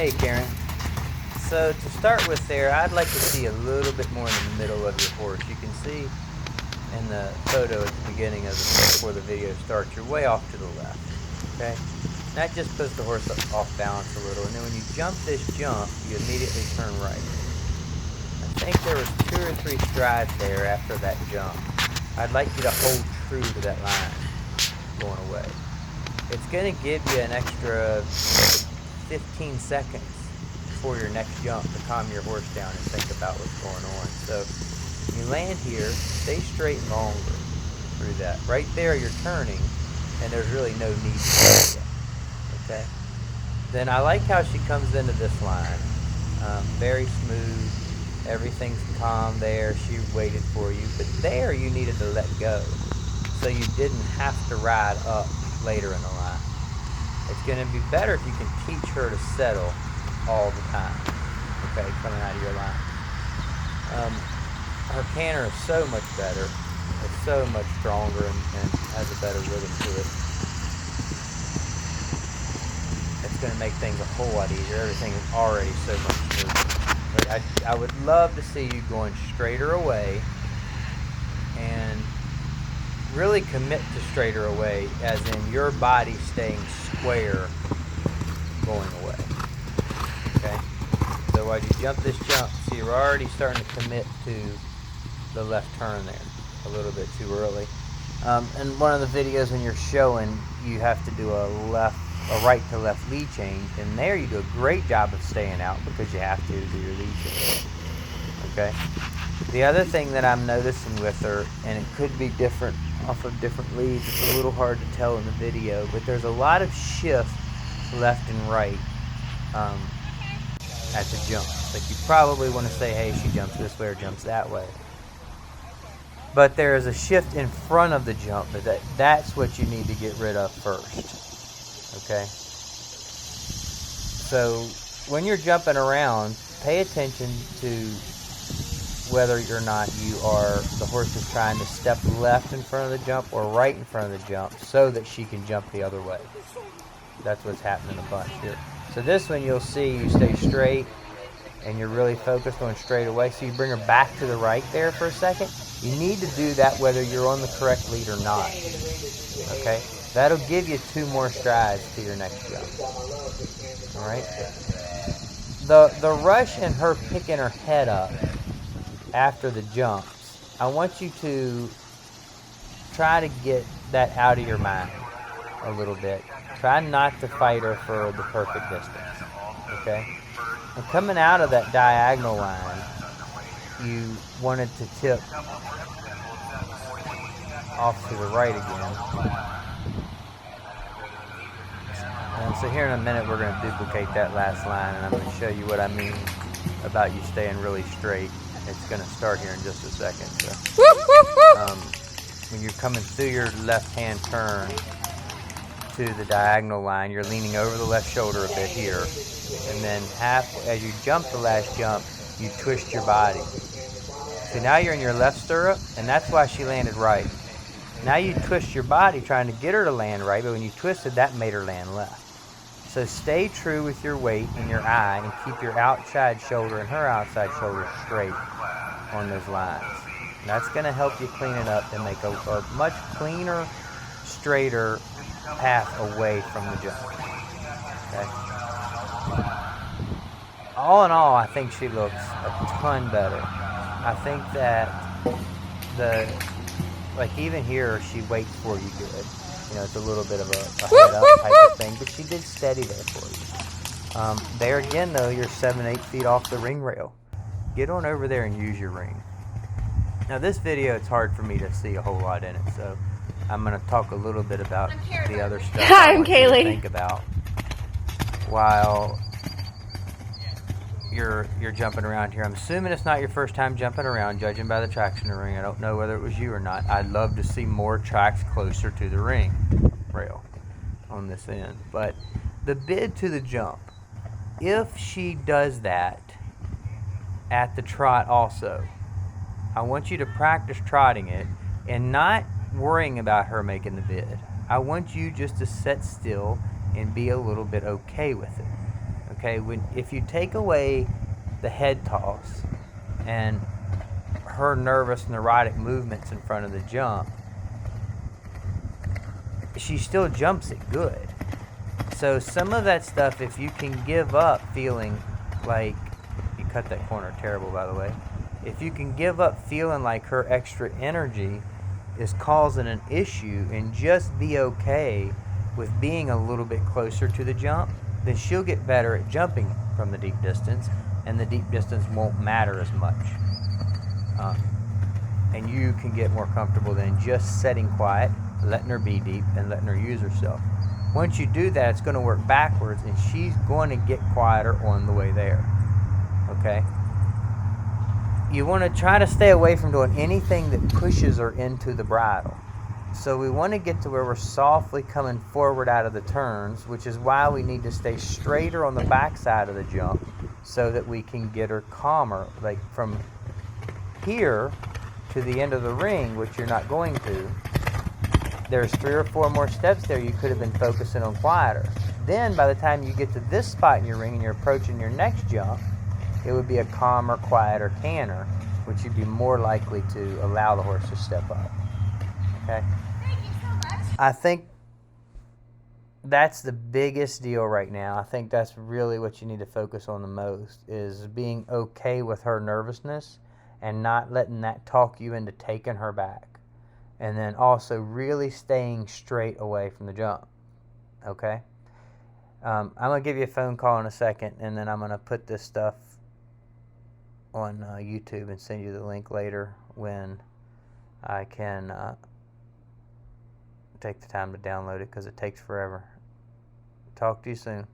Hey Karen. So to start with there, I'd like to see a little bit more in the middle of your horse. You can see in the photo at the beginning of before the video starts, you're way off to the left. Okay? That just puts the horse off balance a little. And then when you jump this jump, you immediately turn right. I think there was 2 or 3 strides there after that jump. I'd like you to hold true to that line going away. It's going to give you an extra 15 seconds before your next jump to calm your horse down and think about what's going on. So you land here, stay straight longer through that. Right there you're turning and there's really no need to do it. Okay? Then I like how she comes into this line. Very smooth. Everything's calm there. She waited for you. But there you needed to let go. So you didn't have to ride up later in the line. It's going to be better if you can teach her to settle all the time. Okay, coming out of your line. Her canter is so much better. It's so much stronger and has a better rhythm to it. It's going to make things a whole lot easier. Everything is already so much smoother. But I would love to see you going straighter away and really commit to straighter away, as in your body staying square going away. Okay? So while you jump this jump, see you're already starting to commit to the left turn there a little bit too early. And one of the videos when you're showing, you have to do a right to left lead change, and there you do a great job of staying out because you have to do your lead change. Okay? The other thing that I'm noticing with her, and it could be different off of different leads, it's a little hard to tell in the video, but there's a lot of shift left and right at the jumps. Like you probably want to say, hey, she jumps this way or jumps that way. But there is a shift in front of the jump, but that's what you need to get rid of first. Okay? So when you're jumping around, pay attention to whether or not the horse is trying to step left in front of the jump or right in front of the jump so that she can jump the other way. That's what's happening a bunch here. So this one you'll see you stay straight and you're really focused on straight away. So you bring her back to the right there for a second. You need to do that whether you're on the correct lead or not. Okay? That'll give you 2 more strides to your next jump. Alright? The rush in her picking her head up after the jumps, I want you to try to get that out of your mind a little bit. Try not to fight her for the perfect distance. Okay? And coming out of that diagonal line, you wanted to tip off to the right again. And so here in a minute we're going to duplicate that last line, and I'm going to show you what I mean about you staying really straight. It's going to start here in just a second. So, when you're coming through your left-hand turn to the diagonal line, you're leaning over the left shoulder a bit here, and then as you jump the last jump, you twist your body. So now you're in your left stirrup, and that's why she landed right. Now you twist your body trying to get her to land right, but when you twisted, that made her land left. So stay true with your weight and your eye, and keep your outside shoulder and her outside shoulder straight on those lines. And that's going to help you clean it up and make a much cleaner, straighter path away from the jump. Okay? All in all, I think she looks a ton better. I think that like even here, she waits for you good. You know, it's a little bit of a head up type of thing, but she did steady there for you. There again, though, you're 7-8 feet off the ring rail. Get on over there and use your ring. Now, this video, it's hard for me to see a whole lot in it, so I'm going to talk a little bit about the other stuff I want you to think about while you're jumping around here. I'm assuming it's not your first time jumping around, judging by the tracks in the ring. I don't know whether it was you or not. I'd love to see more tracks closer to the ring rail on this end. But the bid to the jump, if she does that at the trot also, I want you to practice trotting it and not worrying about her making the bid. I want you just to sit still and be a little bit okay with it. Okay, if you take away the head toss and her nervous, neurotic movements in front of the jump, she still jumps it good. So some of that stuff, if you can give up feeling like, you cut that corner terrible, by the way. If you can give up feeling like her extra energy is causing an issue and just be okay with being a little bit closer to the jump, then she'll get better at jumping from the deep distance, and the deep distance won't matter as much. And you can get more comfortable than just setting quiet, letting her be deep, and letting her use herself. Once you do that, it's going to work backwards, and she's going to get quieter on the way there. Okay? You want to try to stay away from doing anything that pushes her into the bridle. So we want to get to where we're softly coming forward out of the turns, which is why we need to stay straighter on the back side of the jump so that we can get her calmer. Like from here to the end of the ring, which you're not going to, there's 3 or 4 more steps there you could have been focusing on quieter. Then by the time you get to this spot in your ring and you're approaching your next jump, it would be a calmer, quieter canter, which you'd be more likely to allow the horse to step up. Okay? Thank you so much. I think that's the biggest deal right now. I think that's really what you need to focus on the most, is being okay with her nervousness and not letting that talk you into taking her back. And then also really staying straight away from the jump. Okay? I'm going to give you a phone call in a second, and then I'm going to put this stuff on YouTube and send you the link later when I can take the time to download it, because it takes forever. Talk to you soon.